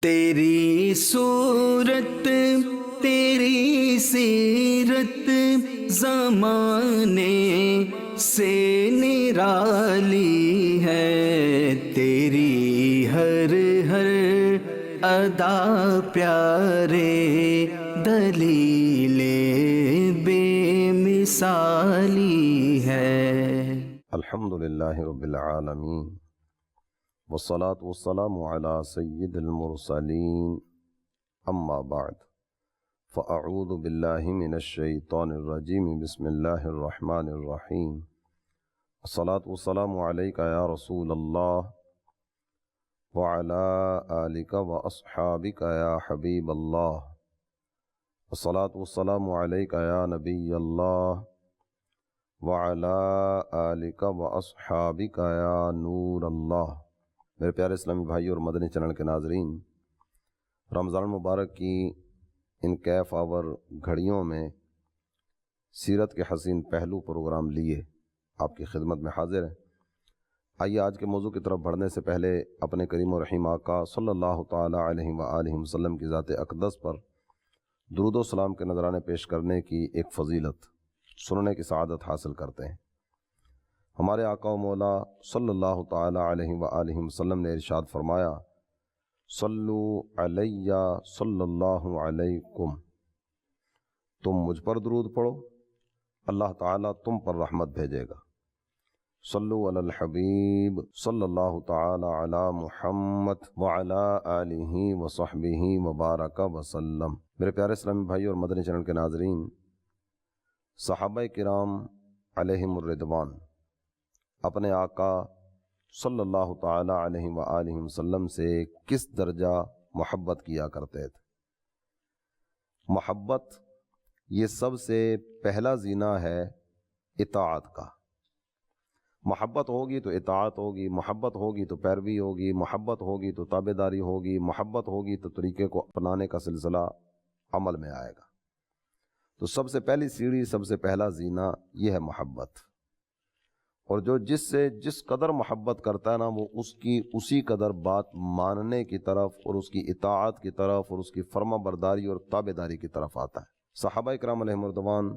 تیری صورت تیری سیرت زمانے سے نرالی ہے، تیری ہر ہر ادا پیارے دلیل بے مثالی ہے۔ الحمدللہ رب العالمین والصلاة والسلام علی سید المرسلین، اما بعد فاعوذ باللہ من الشیطان الرجیم، بسم اللہ الرحمن الرحیم۔ الصلاة والسلام علیک یا رسول اللہ وعلی آلک واصحابک یا حبیب اللہ، الصلاة والسلام علیک یا نبی اللہ وعلی آلک واصحابک یا نور اللہ۔ میرے پیارے اسلامی بھائی اور مدنی چینل کے ناظرین، رمضان مبارک کی ان کیف آور گھڑیوں میں سیرت کے حسین پہلو پروگرام لیے آپ کی خدمت میں حاضر ہیں۔ آئیے آج کے موضوع کی طرف بڑھنے سے پہلے اپنے کریم و رحیم آقا صلی اللہ تعالی علیہ وآلہ وسلم کی ذات اقدس پر درود و سلام کے نذرانے پیش کرنے کی ایک فضیلت سننے کی سعادت حاصل کرتے ہیں۔ ہمارے آقا و مولا صلی اللہ تعالی علیہ وآلہ وسلم نے ارشاد فرمایا، صلو علی صلی اللہ علیکم، تم مجھ پر درود پڑھو، اللہ تعالیٰ تم پر رحمت بھیجے گا۔ صلو علی الحبیب صلی اللہ تعالی علی محمد وعلی آلہ وصحبہ وبارک وسلم۔ میرے پیارے اسلامی بھائی اور مدنی چینل کے ناظرین، صحابہ کرام علیہم الرضوان اپنے آقا صلی اللہ تعالی علیہ وآلہ وسلم سے کس درجہ محبت کیا کرتے تھے۔ محبت یہ سب سے پہلا زینہ ہے اطاعت کا۔ محبت ہوگی تو اطاعت ہوگی، محبت ہوگی تو پیروی ہوگی، محبت ہوگی تو تابعداری ہوگی، محبت ہوگی تو طریقے کو اپنانے کا سلسلہ عمل میں آئے گا۔ تو سب سے پہلی سیڑھی، سب سے پہلا زینہ یہ ہے محبت۔ اور جو جس سے جس قدر محبت کرتا ہے نا، وہ اس کی اسی قدر بات ماننے کی طرف اور اس کی اطاعت کی طرف اور اس کی فرما برداری اور تابعداری کی طرف آتا ہے۔ صحابہ کرام علیہم الرضوان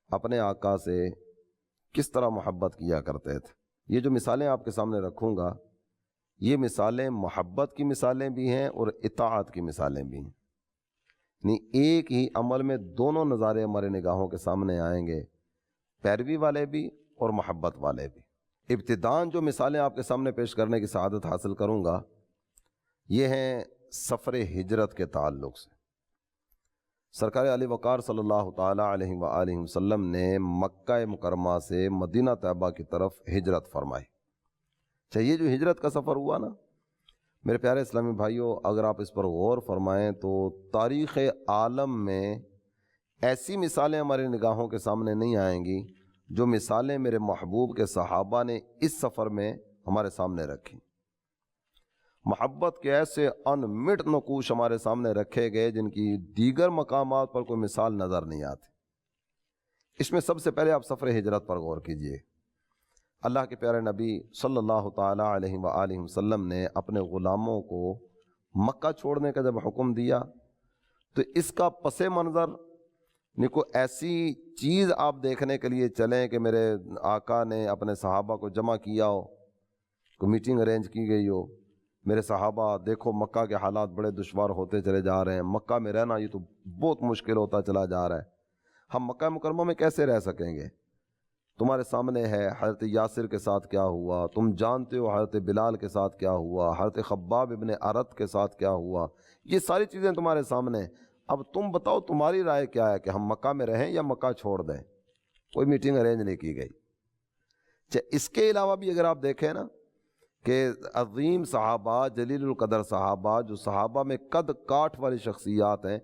اپنے آقا سے کس طرح محبت کیا کرتے تھے، یہ جو مثالیں آپ کے سامنے رکھوں گا، یہ مثالیں محبت کی مثالیں بھی ہیں اور اطاعت کی مثالیں بھی ہیں۔ یعنی ایک ہی عمل میں دونوں نظارے ہمارے نگاہوں کے سامنے آئیں گے، پیروی والے بھی اور محبت والے بھی۔ ابتداً جو مثالیں آپ کے سامنے پیش کرنے کی سعادت حاصل کروں گا، یہ ہیں سفر ہجرت کے تعلق سے۔ سرکار علی وقار صلی اللہ تعالی علیہ وآلہ وسلم نے مکہ مکرمہ سے مدینہ طیبہ کی طرف ہجرت فرمائی۔ یہ جو ہجرت کا سفر ہوا نا، میرے پیارے اسلامی بھائیوں، اگر آپ اس پر غور فرمائیں تو تاریخ عالم میں ایسی مثالیں ہماری نگاہوں کے سامنے نہیں آئیں گی جو مثالیں میرے محبوب کے صحابہ نے اس سفر میں ہمارے سامنے رکھی۔ محبت کے ایسے انمٹ نقوش ہمارے سامنے رکھے گئے جن کی دیگر مقامات پر کوئی مثال نظر نہیں آتی۔ اس میں سب سے پہلے آپ سفر ہجرت پر غور کیجئے۔ اللہ کے پیارے نبی صلی اللہ تعالی علیہ وآلہ وسلم نے اپنے غلاموں کو مکہ چھوڑنے کا جب حکم دیا تو اس کا پس منظر کو ایسی چیز آپ دیکھنے کے لیے چلیں کہ میرے آقا نے اپنے صحابہ کو جمع کیا ہو، کوئی میٹنگ ارینج کی گئی ہو، میرے صحابہ دیکھو مکہ کے حالات بڑے دشوار ہوتے چلے جا رہے ہیں، مکہ میں رہنا یہ تو بہت مشکل ہوتا چلا جا رہا ہے، ہم مکہ مکرمہ میں کیسے رہ سکیں گے؟ تمہارے سامنے ہے حضرت یاسر کے ساتھ کیا ہوا، تم جانتے ہو حضرت بلال کے ساتھ کیا ہوا، حضرت خباب ابن ارت کے ساتھ کیا ہوا، یہ ساری چیزیں تمہارے سامنے۔ اب تم بتاؤ تمہاری رائے کیا ہے کہ ہم مکہ میں رہیں یا مکہ چھوڑ دیں؟ کوئی میٹنگ ارینج نہیں کی گئی۔ اس کے علاوہ بھی اگر آپ دیکھیں نا کہ عظیم صحابہ، جلیل القدر صحابہ، جو صحابہ میں قد کاٹ والی شخصیات ہیں،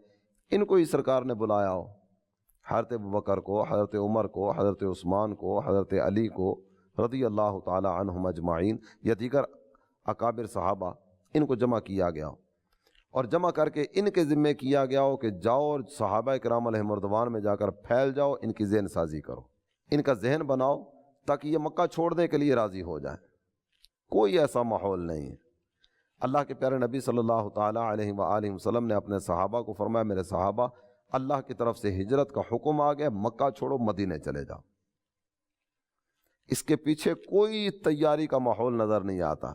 ان کو ہی سرکار نے بلایا ہو، حضرت ابوبکر کو، حضرت عمر کو، حضرت عثمان کو، حضرت علی کو رضی اللہ تعالی عنہم اجمعین، یا دیگر اکابر صحابہ، ان کو جمع کیا گیا ہو اور جمع کر کے ان کے ذمے کیا گیا ہو کہ جاؤ اور صحابہ کرام علیہم الرضوان میں جا کر پھیل جاؤ، ان کی ذہن سازی کرو، ان کا ذہن بناؤ تاکہ یہ مکہ چھوڑنے کے لیے راضی ہو جائیں۔ کوئی ایسا ماحول نہیں ہے۔ اللہ کے پیارے نبی صلی اللہ تعالیٰ علیہ وآلہ وسلم نے اپنے صحابہ کو فرمایا میرے صحابہ اللہ کی طرف سے ہجرت کا حکم آ گیا، مکہ چھوڑو مدینے چلے جاؤ۔ اس کے پیچھے کوئی تیاری کا ماحول نظر نہیں آتا،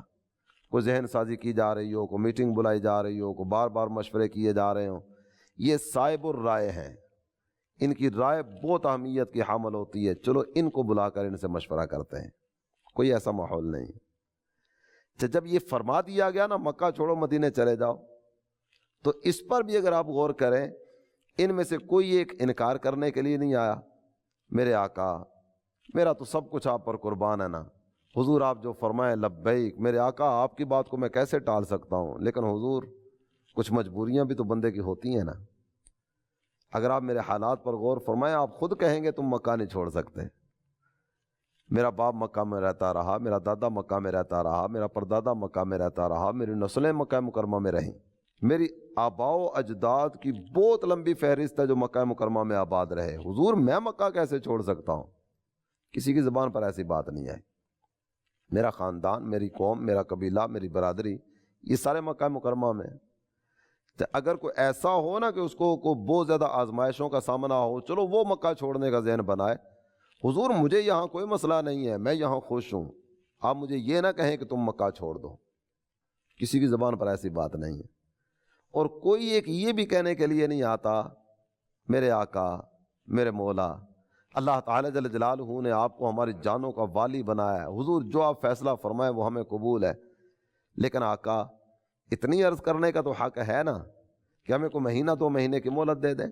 کوئی ذہن سازی کی جا رہی ہو، کوئی میٹنگ بلائی جا رہی ہو، کوئی بار بار مشورے کیے جا رہے ہوں۔ یہ صاحب الرائے ہیں، ان کی رائے بہت اہمیت کی حامل ہوتی ہے، چلو ان کو بلا کر ان سے مشورہ کرتے ہیں، کوئی ایسا ماحول نہیں۔ جب یہ فرما دیا گیا نا مکہ چھوڑو مدینے چلے جاؤ، تو اس پر بھی اگر آپ غور کریں ان میں سے کوئی ایک انکار کرنے کے لیے نہیں آیا، میرے آقا میرا تو سب کچھ آپ پر قربان ہے نا، حضور آپ جو فرمائیں لبیک، میرے آقا آپ کی بات کو میں کیسے ٹال سکتا ہوں، لیکن حضور کچھ مجبوریاں بھی تو بندے کی ہوتی ہیں نا، اگر آپ میرے حالات پر غور فرمائیں آپ خود کہیں گے تم مکہ نہیں چھوڑ سکتے، میرا باپ مکہ میں رہتا رہا، میرا دادا مکہ میں رہتا رہا، میرا پردادا مکہ میں رہتا رہا، میری نسلیں مکہ مکرمہ میں رہیں، میری آباء و اجداد کی بہت لمبی فہرست ہے جو مکہ مکرمہ میں آباد رہے، حضور میں مکہ کیسے چھوڑ سکتا ہوں؟ کسی کی زبان پر ایسی بات نہیں آئی۔ میرا خاندان، میری قوم، میرا قبیلہ، میری برادری، یہ سارے مکہ مکرمہ میں۔ تو اگر کوئی ایسا ہو نا کہ اس کو بہت زیادہ آزمائشوں کا سامنا ہو، چلو وہ مکہ چھوڑنے کا ذہن بنائے، حضور مجھے یہاں کوئی مسئلہ نہیں ہے، میں یہاں خوش ہوں، آپ مجھے یہ نہ کہیں کہ تم مکہ چھوڑ دو، کسی کی زبان پر ایسی بات نہیں ہے۔ اور کوئی ایک یہ بھی کہنے کے لیے نہیں آتا میرے آقا میرے مولا اللہ تعالیٰ جل جلالہ نے آپ کو ہماری جانوں کا والی بنایا ہے، حضور جو آپ فیصلہ فرمائیں وہ ہمیں قبول ہے، لیکن آقا اتنی عرض کرنے کا تو حق ہے نا کہ ہمیں کوئی مہینہ 2 مہینے کی مہلت دے دیں،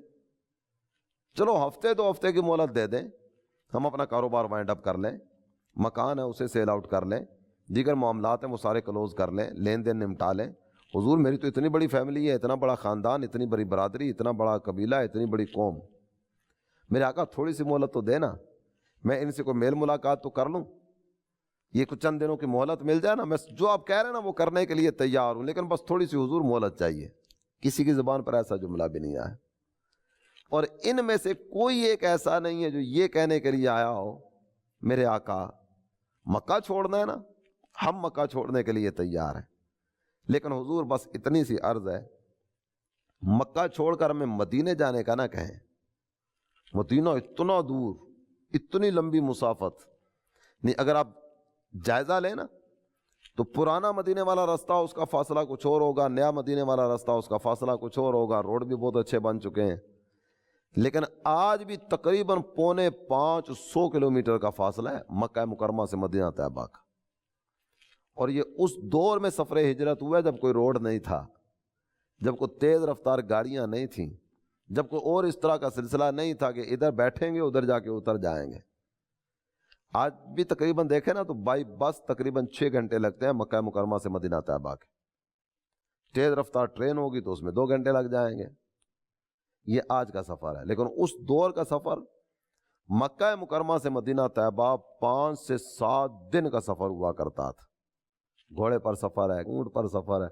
چلو ہفتے 2 ہفتے کی مہلت دے دیں، ہم اپنا کاروبار وائنڈ اپ کر لیں، مکان ہے اسے سیل آؤٹ کر لیں، دیگر معاملات ہیں وہ سارے کلوز کر لیں، لین دین نمٹا لیں۔ حضور میری تو اتنی بڑی فیملی ہے، اتنا بڑا خاندان، اتنی بڑی برادری، اتنا بڑا قبیلہ، اتنی بڑی قوم، میرے آقا تھوڑی سی مہلت تو دینا، میں ان سے کوئی میل ملاقات تو کر لوں، یہ کچھ چند دنوں کی مہلت مل جائے نا، میں جو آپ کہہ رہے ہیں نا وہ کرنے کے لیے تیار ہوں، لیکن بس تھوڑی سی حضور مہلت چاہیے۔ کسی کی زبان پر ایسا جملہ بھی نہیں آیا، اور ان میں سے کوئی ایک ایسا نہیں ہے جو یہ کہنے کے لیے آیا ہو میرے آقا مکہ چھوڑنا ہے نا، ہم مکہ چھوڑنے کے لیے تیار ہیں، لیکن حضور بس اتنی سی عرض ہے، مکہ چھوڑ کر ہمیں مدینے جانے کا نہ کہیں، مدینہ اتنا دور، اتنی لمبی مسافت نہیں۔ اگر آپ جائزہ لیں نا تو پرانا مدینے والا رستہ اس کا فاصلہ کچھ اور ہوگا، نیا مدینے والا رستہ اس کا فاصلہ کچھ اور ہوگا، روڈ بھی بہت اچھے بن چکے ہیں، لیکن آج بھی تقریباً 450 کلومیٹر کا فاصلہ ہے مکہ مکرمہ سے مدینہ طیبہ کا، اور یہ اس دور میں سفر ہجرت ہوا جب کوئی روڈ نہیں تھا، جب کوئی تیز رفتار گاڑیاں نہیں تھیں، جب کوئی اور اس طرح کا سلسلہ نہیں تھا کہ ادھر بیٹھیں گے ادھر جا کے اتر جائیں گے۔ آج بھی تقریباً دیکھیں نا تو بائی بس تقریباً 6 گھنٹے لگتے ہیں مکہ مکرمہ سے مدینہ طیبہ کے، تیز رفتار ٹرین ہوگی تو اس میں 2 گھنٹے لگ جائیں گے۔ یہ آج کا سفر ہے، لیکن اس دور کا سفر مکہ مکرمہ سے مدینہ طیبہ 5 سے 7 دن کا سفر ہوا کرتا تھا، گھوڑے پر سفر ہے، اونٹ پر سفر ہے۔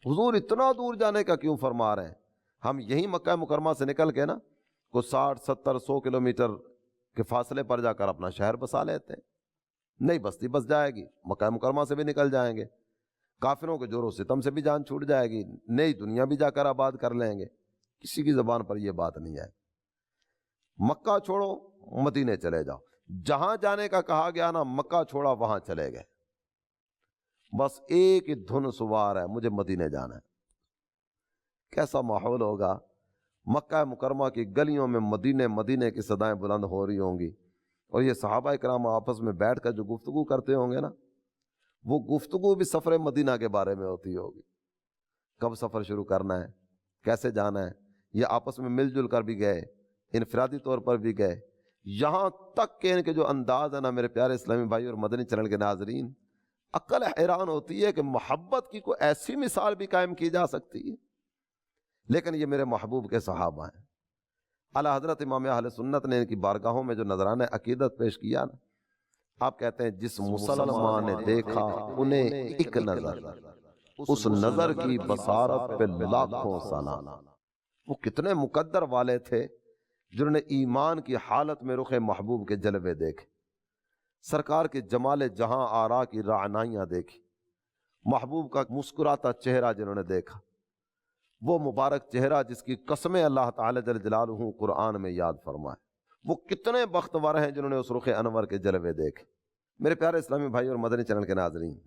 حضور اتنا دور جانے کا کیوں فرما رہے ہیں؟ ہم یہی مکہ مکرمہ سے نکل کے نا کو 60 70 100 کلومیٹر کے فاصلے پر جا کر اپنا شہر بسا لیتے ہیں، نئی بستی بس جائے گی، مکہ مکرمہ سے بھی نکل جائیں گے، کافروں کے جور و ستم سے بھی جان چھوٹ جائے گی، نئی دنیا بھی جا کر آباد کر لیں گے۔ کسی کی زبان پر یہ بات نہیں آئے، مکہ چھوڑو مدینے چلے جاؤ، جہاں جانے کا کہا گیا نا مکہ چھوڑا وہاں چلے گئے، بس ایک ہی دھن سوار ہے مجھے مدینے جانا ہے۔ کیسا ماحول ہوگا؟ مکہ مکرمہ کی گلیوں میں مدینے مدینے کی صدائیں بلند ہو رہی ہوں گی، اور یہ صحابہ کرام آپس میں بیٹھ کر جو گفتگو کرتے ہوں گے نا، وہ گفتگو بھی سفر مدینہ کے بارے میں ہوتی ہوگی، کب سفر شروع کرنا ہے، کیسے جانا ہے۔ یہ آپس میں مل جل کر بھی گئے، انفرادی طور پر بھی گئے، یہاں تک کہ ان کے جو انداز ہے نا میرے پیارے اسلامی بھائی اور مدنی چینل کے ناظرین، عقل حیران ہوتی ہے کہ محبت کی کوئی ایسی مثال بھی قائم کی جا سکتی ہے، لیکن یہ میرے محبوب کے صحابہ ہیں۔ اعلیٰ حضرت امام اہل سنت نے ان کی بارگاہوں میں جو نذرانہ عقیدت پیش کیا نا، آپ کہتے ہیں جس مسلمان نے دیکھا انہیں ایک نظر، اس نظر کی بصارت پہ لاکھوں سلام۔ وہ کتنے مقدر والے تھے جنہوں نے ایمان کی حالت میں رخ محبوب کے جلوے دیکھے، سرکار کے جمال جہاں آرا کی رعنائیاں دیکھی، محبوب کا مسکراتا چہرہ جنہوں نے دیکھا، وہ مبارک چہرہ جس کی قسمیں اللہ تعالی جل جلالہ قرآن میں یاد فرمائے، وہ کتنے بختور ہیں جنہوں نے اس رخ انور کے جلوے دیکھے۔ میرے پیارے اسلامی بھائی اور مدنی چینل کے ناظرین،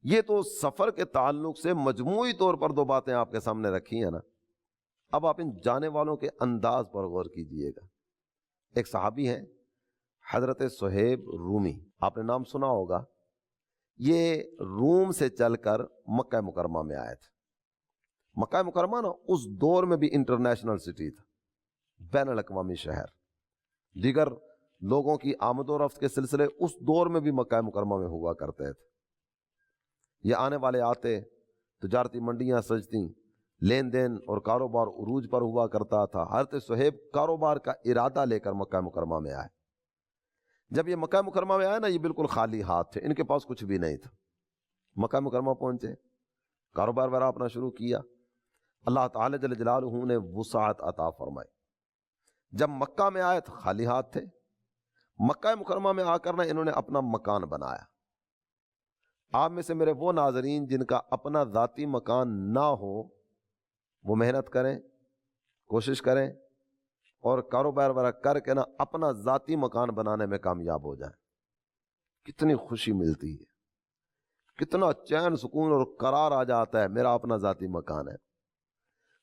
یہ تو سفر کے تعلق سے مجموعی طور پر دو باتیں آپ کے سامنے رکھی ہیں نا، اب آپ ان جانے والوں کے انداز پر غور کیجئے گا۔ ایک صحابی ہیں حضرت صہیب رومی، آپ نے نام سنا ہوگا، یہ روم سے چل کر مکہ مکرمہ میں آئے تھے۔ مکہ مکرمہ نا اس دور میں بھی انٹرنیشنل سٹی تھا، بین الاقوامی شہر، دیگر لوگوں کی آمد و رفت کے سلسلے اس دور میں بھی مکہ مکرمہ میں ہوا کرتے تھے۔ یہ آنے والے آتے، تجارتی منڈیاں سجتی، لین دین اور کاروبار عروج پر ہوا کرتا تھا۔ حضرت صہیب کاروبار کا ارادہ لے کر مکہ مکرمہ میں آئے۔ جب یہ مکہ مکرمہ میں آئے نا، یہ بالکل خالی ہاتھ تھے، ان کے پاس کچھ بھی نہیں تھا۔ مکہ مکرمہ پہنچے، کاروبار وغیرہ اپنا شروع کیا، اللہ تعالی جل جلالہ نے وسعت عطا فرمائی۔ جب مکہ میں آئے تو خالی ہاتھ تھے، مکہ مکرمہ میں آ کر نا انہوں نے اپنا مکان بنایا۔ آپ میں سے میرے وہ ناظرین جن کا اپنا ذاتی مکان نہ ہو، وہ محنت کریں، کوشش کریں اور کاروبار وغیرہ کر کے نا اپنا ذاتی مکان بنانے میں کامیاب ہو جائیں۔ کتنی خوشی ملتی ہے، کتنا چین سکون اور قرار آ جاتا ہے، میرا اپنا ذاتی مکان ہے۔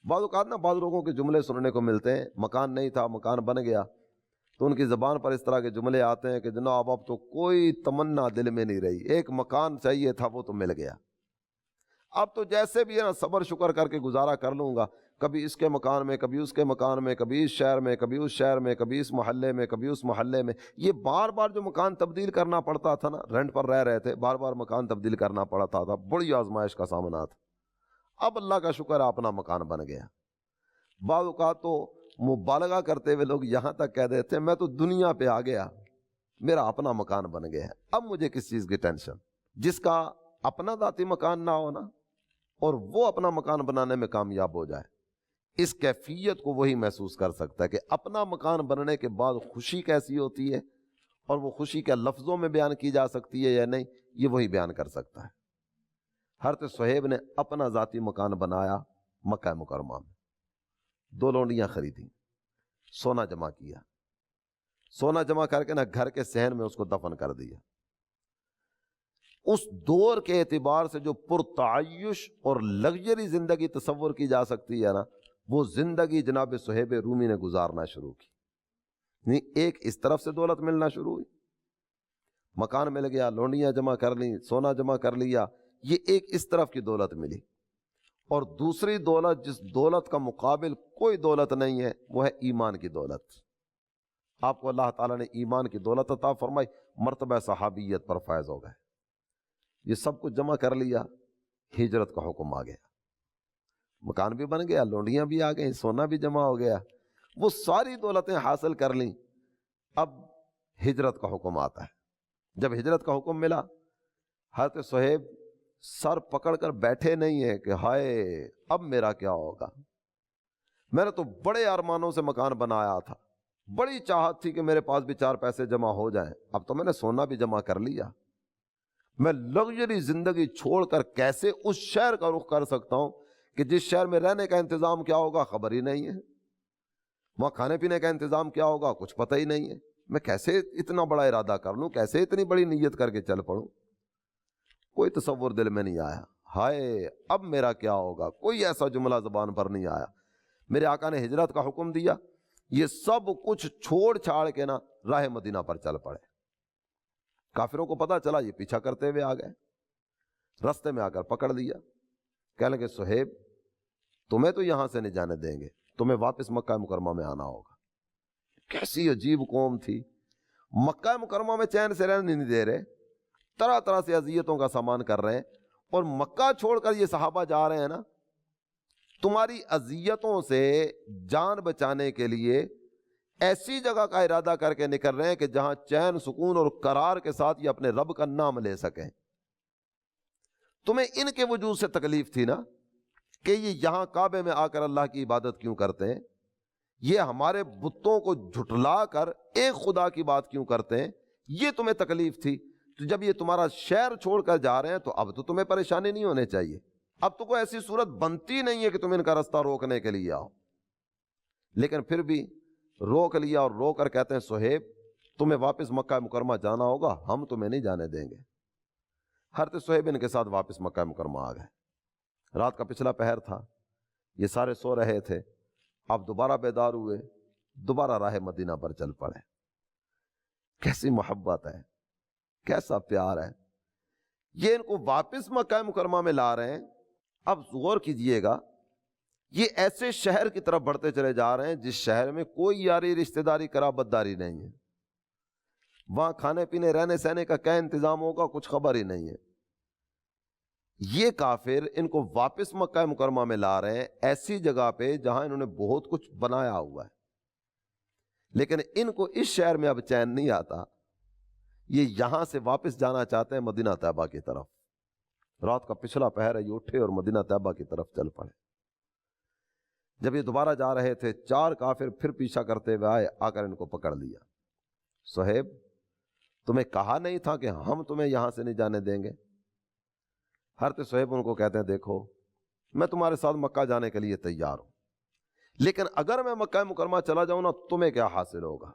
بعض اوقات نا بعض لوگوں کے جملے سننے کو ملتے ہیں، مکان نہیں تھا، مکان بن گیا، تو ان کی زبان پر اس طرح کے جملے آتے ہیں کہ جناب اب تو کوئی تمنا دل میں نہیں رہی، ایک مکان چاہیے تھا وہ تو مل گیا، اب تو جیسے بھی ہے نا صبر شکر کر کے گزارا کر لوں گا، کبھی اس کے مکان میں، کبھی اس کے مکان میں، کبھی اس شہر میں، کبھی اس شہر میں، کبھی اس محلے میں، کبھی اس محلے میں۔ یہ بار بار جو مکان تبدیل کرنا پڑتا تھا نا، رینٹ پر رہ رہے تھے، بار بار مکان تبدیل کرنا پڑتا تھا، بڑی آزمائش کا سامنا تھا۔ اب اللہ کا شکر ہے اپنا مکان بن گیا۔ بعض اوقات تو مبالغہ کرتے ہوئے لوگ یہاں تک کہہ دیتے ہیں میں تو دنیا پہ آ گیا، میرا اپنا مکان بن گیا ہے، اب مجھے کس چیز کی ٹینشن۔ جس کا اپنا ذاتی مکان نہ ہونا اور وہ اپنا مکان بنانے میں کامیاب ہو جائے، اس کیفیت کو وہی محسوس کر سکتا ہے کہ اپنا مکان بننے کے بعد خوشی کیسی ہوتی ہے، اور وہ خوشی کیا لفظوں میں بیان کی جا سکتی ہے یا نہیں، یہ وہی بیان کر سکتا ہے۔ حضرت صہیب نے اپنا ذاتی مکان بنایا مکہ مکرمہ میں، 2 لونڈیاں خریدیں، سونا جمع کیا، سونا جمع کر کے نا گھر کے صحن میں اس کو دفن کر دیا۔ اس دور کے اعتبار سے جو پرتعیش اور لگژری زندگی تصور کی جا سکتی ہے نا، وہ زندگی جناب صہیب رومی نے گزارنا شروع کی۔ نہیں، ایک اس طرف سے دولت ملنا شروع ہوئی، مکان مل گیا، لونڈیاں جمع کر لیں، سونا جمع کر لیا، یہ ایک اس طرف کی دولت ملی۔ اور دوسری دولت، جس دولت کا مقابل کوئی دولت نہیں ہے، وہ ہے ایمان کی دولت۔ آپ کو اللہ تعالیٰ نے ایمان کی دولت عطا فرمائی، مرتبہ صحابیت پر فائز ہو گئے۔ یہ سب کچھ جمع کر لیا، ہجرت کا حکم آ گیا، مکان بھی بن گیا، لونڈیاں بھی آ گئیں، سونا بھی جمع ہو گیا، وہ ساری دولتیں حاصل کر لیں۔ اب ہجرت کا حکم آتا ہے۔ جب ہجرت کا حکم ملا، حضرت صہیب سر پکڑ کر بیٹھے نہیں ہیں کہ ہائے اب میرا کیا ہوگا، میں نے تو بڑے ارمانوں سے مکان بنایا تھا، بڑی چاہت تھی کہ میرے پاس بھی 4 پیسے جمع ہو جائیں، اب تو میں نے سونا بھی جمع کر لیا، میں لگژری زندگی چھوڑ کر کیسے اس شہر کا رخ کر سکتا ہوں کہ جس شہر میں رہنے کا انتظام کیا ہوگا خبر ہی نہیں ہے، وہاں کھانے پینے کا انتظام کیا ہوگا کچھ پتہ ہی نہیں ہے، میں کیسے اتنا بڑا ارادہ کر لوں، کیسے اتنی بڑی نیت کر کے چل پڑوں، کوئی تصور دل میں نہیں آیا۔ ہائے اب میرا کیا ہوگا، کوئی ایسا جملہ زبان پر نہیں آیا۔ میرے آقا نے ہجرت کا حکم دیا، یہ سب کچھ چھوڑ چھاڑ کے نا راہ مدینہ پر چل پڑے۔ کافروں کو پتا چلا، یہ پیچھا کرتے ہوئے آ گئے، رستے میں آ کر پکڑ لیا، کہنے لگے صہیب تمہیں تو یہاں سے نہیں جانے دیں گے، تمہیں واپس مکہ مکرمہ میں آنا ہوگا۔ کیسی عجیب قوم تھی، مکہ مکرمہ میں چین سے رہنے نہیں دے رہے، طرح طرح سے اذیتوں کا سامان کر رہے ہیں، اور مکہ چھوڑ کر یہ صحابہ جا رہے ہیں نا، تمہاری اذیتوں سے جان بچانے کے لیے ایسی جگہ کا ارادہ کر کے نکل رہے ہیں کہ جہاں چین سکون اور قرار کے ساتھ یہ اپنے رب کا نام لے سکیں۔ تمہیں ان کے وجود سے تکلیف تھی نا کہ یہ یہاں کعبے میں آ کر اللہ کی عبادت کیوں کرتے ہیں، یہ ہمارے بتوں کو جھٹلا کر ایک خدا کی بات کیوں کرتے ہیں، یہ تمہیں تکلیف تھی۔ تو جب یہ تمہارا شہر چھوڑ کر جا رہے ہیں تو اب تو تمہیں پریشانی نہیں ہونے چاہیے، اب تو کوئی ایسی صورت بنتی نہیں ہے کہ تم ان کا رستہ روکنے کے لیے آؤ، لیکن پھر بھی روک لیا اور رو کر کہتے ہیں صہیب تمہیں واپس مکہ مکرمہ جانا ہوگا، ہم تمہیں نہیں جانے دیں گے۔ حضرت صہیب ان کے ساتھ واپس مکہ مکرمہ آ گئے۔ رات کا پچھلا پہر تھا، یہ سارے سو رہے تھے، اب دوبارہ بیدار ہوئے، دوبارہ راہ مدینہ پر چل پڑے۔ کیسی محبت ہے، کیسا پیار ہے، یہ ان کو واپس مکہ مکرمہ میں لا رہے ہیں۔ اب غور کیجئے گا، یہ ایسے شہر کی طرف بڑھتے چلے جا رہے ہیں جس شہر میں کوئی یاری رشتہ داری قرابت داری نہیں ہے، وہاں کھانے پینے رہنے سہنے کا کیا انتظام ہوگا کچھ خبر ہی نہیں ہے۔ یہ کافر ان کو واپس مکہ مکرمہ میں لا رہے ہیں، ایسی جگہ پہ جہاں انہوں نے بہت کچھ بنایا ہوا ہے، لیکن ان کو اس شہر میں اب چین نہیں آتا، یہ یہاں سے واپس جانا چاہتے ہیں مدینہ طیبہ کی طرف۔ رات کا پچھلا پہر ہے، یہ اٹھے اور مدینہ طیبہ کی طرف چل پڑے۔ جب یہ دوبارہ جا رہے تھے، 4 کافر پھر پیچھا کرتے ہوئے آئے، آ کر ان کو پکڑ لیا۔ صہیب تمہیں کہا نہیں تھا کہ ہم تمہیں یہاں سے نہیں جانے دیں گے؟ حضرت صہیب ان کو کہتے ہیں دیکھو میں تمہارے ساتھ مکہ جانے کے لیے تیار ہوں، لیکن اگر میں مکہ مکرمہ چلا جاؤں نا تمہیں کیا حاصل ہوگا؟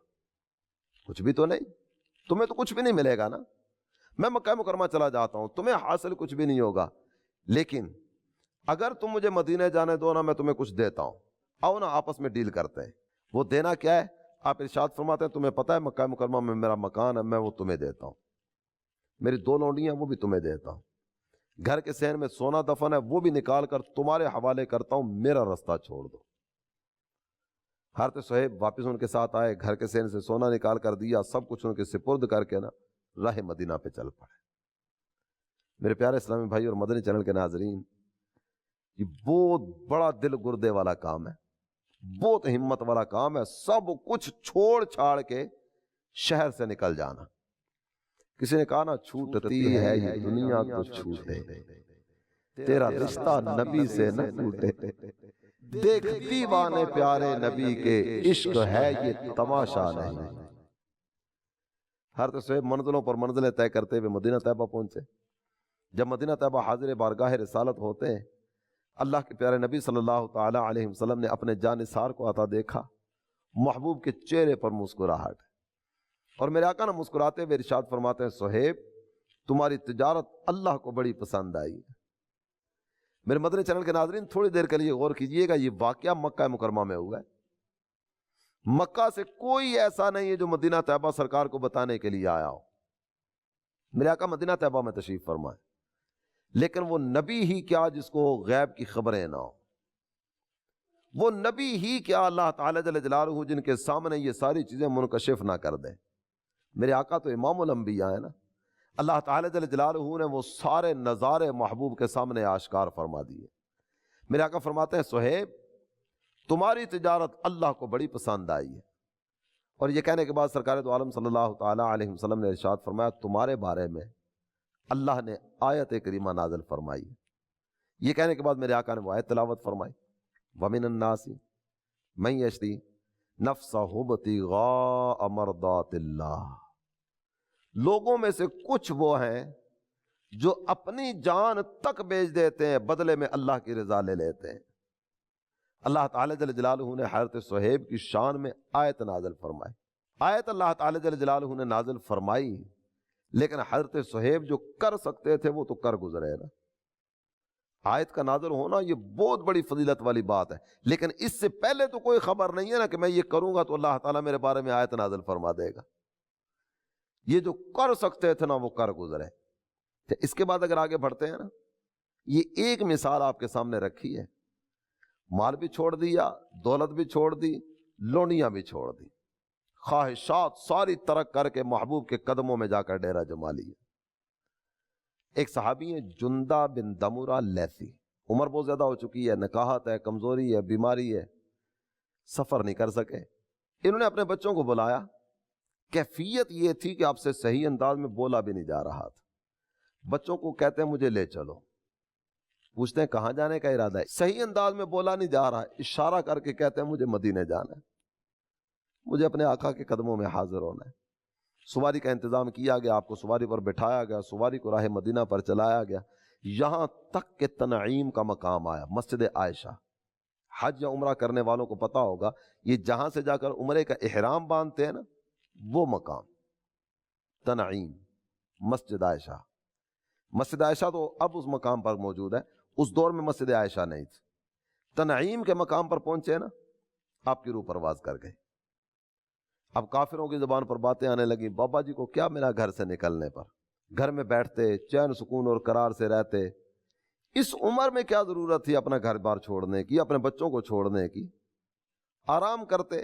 کچھ بھی تو نہیں، تمہیں تو کچھ بھی نہیں ملے گا نا۔ میں مکہ مکرمہ چلا جاتا ہوں، تمہیں حاصل کچھ بھی نہیں ہوگا، لیکن اگر تم مجھے مدینہ جانے دو نا میں تمہیں کچھ دیتا ہوں، آؤ نا آپس میں ڈیل کرتے ہیں۔ وہ دینا کیا ہے؟ آپ ارشاد فرماتے ہیں تمہیں پتہ ہے مکہ مکرمہ میں میرا مکان ہے، میں وہ تمہیں دیتا ہوں، میری 2 لونڈیاں وہ بھی تمہیں دیتا ہوں، گھر کے صحن میں سونا دفن ہے وہ بھی نکال کر تمہارے حوالے کرتا ہوں، میرا رستہ چھوڑ دو۔ حضرت صہیب واپس ان کے ساتھ آئے، گھر کے صحن سے سونا نکال کر دیا، سب کچھ ان کے سپرد کر کے نا راہ مدینہ پہ چل پڑے۔ میرے پیارے اسلامی بھائی اور مدنی چینل کے ناظرین، یہ بہت بڑا دل گردے والا کام ہے، بہت ہمت والا کام ہے، سب کچھ چھوڑ چھاڑ کے شہر سے نکل جانا۔ کسی نے کہا نا چھوٹتی ہے یہ دنیا تو چھوٹے، تیرا رشتہ نبی سے نہ ٹوٹے، دیکھ دیوانے پیارے نبی کے عشق ہے یہ تماشا نہیں۔ حضرت صہیب منزلوں پر منزلیں طے کرتے ہوئے مدینہ طیبہ پہنچے۔ جب مدینہ طیبہ حاضر بارگاہ رسالت ہوتے ہیں، اللہ کے پیارے نبی صلی اللہ تعالی علیہ وسلم نے اپنے جانثار کو آتا دیکھا، محبوب کے چہرے پر مسکراہٹ، اور میرے آقا نے مسکراتے ہوئے ارشاد فرماتے ہیں صہیب تمہاری تجارت اللہ کو بڑی پسند آئی۔ میرے مدنی چینل کے ناظرین تھوڑی دیر کے لیے غور کیجئے گا، یہ واقعہ مکہ مکرمہ میں ہوا ہے۔ مکہ سے کوئی ایسا نہیں ہے جو مدینہ طیبہ سرکار کو بتانے کے لیے آیا ہو۔ میرے آقا مدینہ طیبہ میں تشریف فرمائے، لیکن وہ نبی ہی کیا جس کو غیب کی خبریں نہ ہو، وہ نبی ہی کیا اللہ تعالیٰ جل جلالہ جن کے سامنے یہ ساری چیزیں منکشف نہ کر دے۔ میرے آقا تو امام الانبیاء ہے نا، اللہ تعالیٰ جل جلالہ نے وہ سارے نظارے محبوب کے سامنے آشکار فرما دیے۔ میرے آقا فرماتے ہیں صہیب تمہاری تجارت اللہ کو بڑی پسند آئی ہے، اور یہ کہنے کے بعد سرکار دو عالم صلی اللہ تعالیٰ علیہ وسلم نے ارشاد فرمایا تمہارے بارے میں اللہ نے آیت کریمہ نازل فرمائی۔ یہ کہنے کے بعد میرے آقا نے وہ آیت تلاوت فرمائی، وَمِنَ النَّاسِ مَن يَشْرِي نَفْسَهُ ابْتِغَاءَ مَرْضَاتِ اللَّهِ، لوگوں میں سے کچھ وہ ہیں جو اپنی جان تک بیچ دیتے ہیں، بدلے میں اللہ کی رضا لے لیتے ہیں۔ اللہ تعالیٰ جل جلالہ نے حضرت صہیب کی شان میں آیت نازل فرمائی۔ آیت اللہ تعالیٰ جل جلالہ نے نازل فرمائی، لیکن حضرت صہیب جو کر سکتے تھے وہ تو کر گزرے نا۔ آیت کا نازل ہونا یہ بہت بڑی فضیلت والی بات ہے، لیکن اس سے پہلے تو کوئی خبر نہیں ہے نا کہ میں یہ کروں گا تو اللہ تعالیٰ میرے بارے میں آیت نازل فرما دے گا۔ یہ جو کر سکتے تھے نا وہ کر گزرے۔ اس کے بعد اگر آگے بڑھتے ہیں نا، یہ ایک مثال آپ کے سامنے رکھی ہے، مال بھی چھوڑ دیا، دولت بھی چھوڑ دی، لونیاں بھی چھوڑ دی، خواہشات ساری ترک کر کے محبوب کے قدموں میں جا کر ڈیرہ جما لیا۔ ایک صحابی ہیں جندہ بن دمرہ لیثی، عمر بہت زیادہ ہو چکی ہے، نکاحت ہے، کمزوری ہے، بیماری ہے، سفر نہیں کر سکے۔ انہوں نے اپنے بچوں کو بلایا، کیفیت یہ تھی کہ آپ سے صحیح انداز میں بولا بھی نہیں جا رہا تھا۔ بچوں کو کہتے ہیں مجھے لے چلو، پوچھتے ہیں کہاں جانے کا ارادہ ہے؟ صحیح انداز میں بولا نہیں جا رہا، اشارہ کر کے کہتے ہیں مجھے مدینے جانا ہے، مجھے اپنے آقا کے قدموں میں حاضر ہونا ہے۔ سواری کا انتظام کیا گیا، آپ کو سواری پر بٹھایا گیا، سواری کو راہ مدینہ پر چلایا گیا، یہاں تک کہ تنعیم کا مقام آیا، مسجد عائشہ۔ حج یا عمرہ کرنے والوں کو پتا ہوگا، یہ جہاں سے جا کر عمرے کا احرام باندھتے ہیں نا، وہ مقام تنعیم، مسجد عائشہ۔ مسجد عائشہ تو اب اس مقام پر موجود ہے، اس دور میں مسجد عائشہ نہیں تھی۔ تنعیم کے مقام پر پہنچے نا، آپ کی روح پرواز کر گئی۔ اب کافروں کی زبان پر باتیں آنے لگی، بابا جی کو کیا ملا گھر سے نکلنے پر، گھر میں بیٹھتے چین سکون اور قرار سے رہتے، اس عمر میں کیا ضرورت تھی اپنا گھر بار چھوڑنے کی، اپنے بچوں کو چھوڑنے کی، آرام کرتے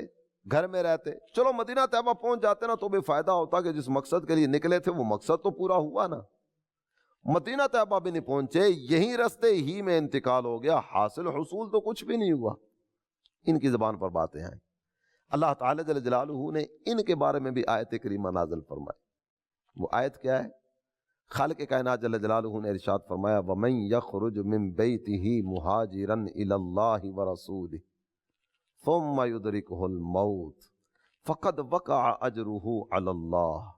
گھر میں رہتے۔ چلو مدینہ طیبہ پہنچ جاتے نا تو بھی فائدہ ہوتا کہ جس مقصد کے لیے نکلے تھے وہ مقصد تو پورا ہوا نا۔ مدینہ طیبہ بھی نہیں پہنچے، یہی رستے ہی میں انتقال ہو گیا، حاصل حصول تو کچھ بھی نہیں ہوا۔ ان کی زبان پر باتیں آئیں۔ اللہ تعالی جل جلالہ نے ان کے بارے میں بھی آیت کریمہ نازل فرمائی۔ وہ آیت کیا ہے؟ خالق کائنات جل جلالہ نے ارشاد فرمایا، وَمَن يَخْرُجْ مِن بَيْتِهِ مُهَاجِرًا إِلَى اللَّهِ وَرَسُولِهِ ثُمَّ يُدْرِكُهُ الْمَوْتُ فَقَدْ وَقَعَ أَجْرُهُ عَلَى اللَّهِ،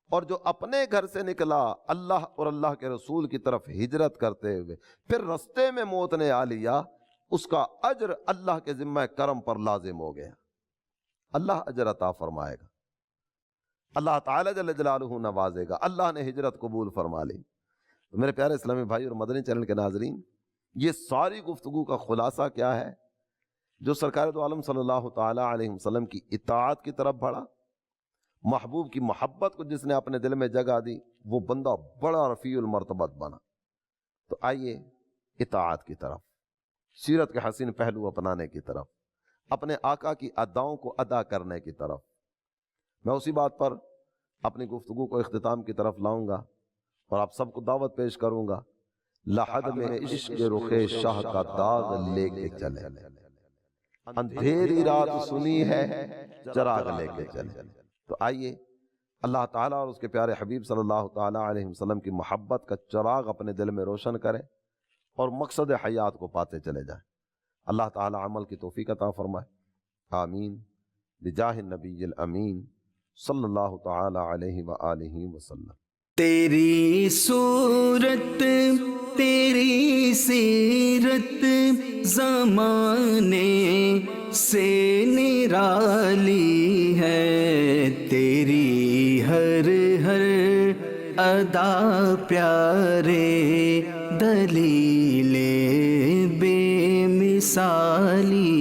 اور جو اپنے گھر سے نکلا اللہ اور اللہ کے رسول کی طرف ہجرت کرتے ہوئے، پھر رستے میں موت نے آ لیا، اس کا اجر اللہ کے ذمہ کرم پر لازم ہو گیا، اللہ اجر عطا فرمائے گا، اللہ تعالی جل جلالہ نوازے گا، اللہ نے ہجرت قبول فرما لی۔ تو میرے پیارے اسلامی بھائی اور مدنی چینل کے ناظرین، یہ ساری گفتگو کا خلاصہ کیا ہے؟ جو سرکار دو عالم صلی اللہ تعالی علیہ وسلم کی اطاعت کی طرف بڑھا، محبوب کی محبت کو جس نے اپنے دل میں جگہ دی، وہ بندہ بڑا رفیع المرتبت بنا۔ تو آئیے اطاعت کی طرف، سیرت کے حسین پہلو اپنانے کی طرف، اپنے آقا کی اداؤں کو ادا کرنے کی طرف۔ میں اسی بات پر اپنی گفتگو کو اختتام کی طرف لاؤں گا اور آپ سب کو دعوت پیش کروں گا، لحد میں عشق رخ شاہ کا داغ لے کے چلے، اندھیری رات سنی ہے چراغ لے کے چلے۔ تو آئیے اللہ تعالیٰ اور اس کے پیارے حبیب صلی اللہ تعالیٰ علیہ وسلم کی محبت کا چراغ اپنے دل میں روشن کریں اور مقصد حیات کو پاتے چلے جائیں۔ اللہ تعالیٰ عمل کی توفیق عطا فرمائے، آمین، بجاہ النبی الامین صلی اللہ تعالیٰ علیہ وآلہ وسلم۔ تیری صورت تیری سیرت زمانے سے نرالی ہے، تیری ہر ہر ادا پیارے دلیل بے مثالی